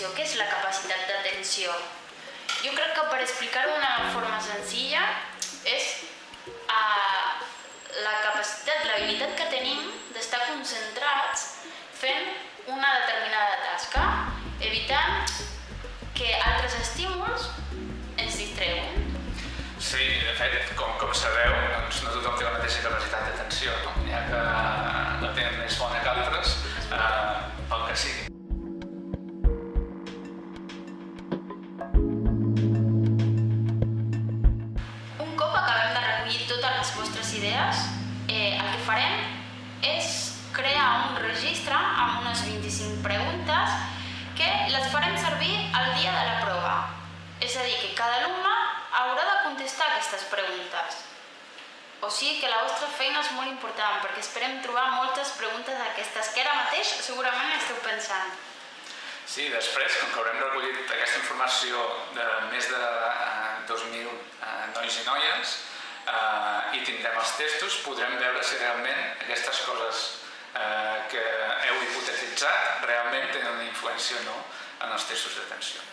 d'atenció. Què és la capacitat d'atenció? Jo crec que per explicar-ho d'una forma senzilla és la capacitat, l'habilitat que tenim d'estar concentrats fent una determinada tasca, evitant que altres estímuls ens distreuen. Sí, de fet, com sabeu, doncs no tothom té la mateixa capacitat d'atenció, no? N'hi ha que la tenen més bona que altres, pel que sigui. Un cop acabem de recollir totes les vostres idees, el que farem és crear un registre amb unes 25 preguntes que les farem servir el dia de la prova. És a dir, que cada alumne haurà de contestar aquestes preguntes. O sigui que la vostra feina és molt important, perquè esperem trobar moltes preguntes d'aquestes que ara mateix segurament esteu pensant. Sí, després, com que haurem recollit aquesta informació de més de 2.000 nois i noies i tindrem els testos, podrem veure si realment aquestes coses que heu hipotetitzat realment tenen una influència o no en els testos d'atenció.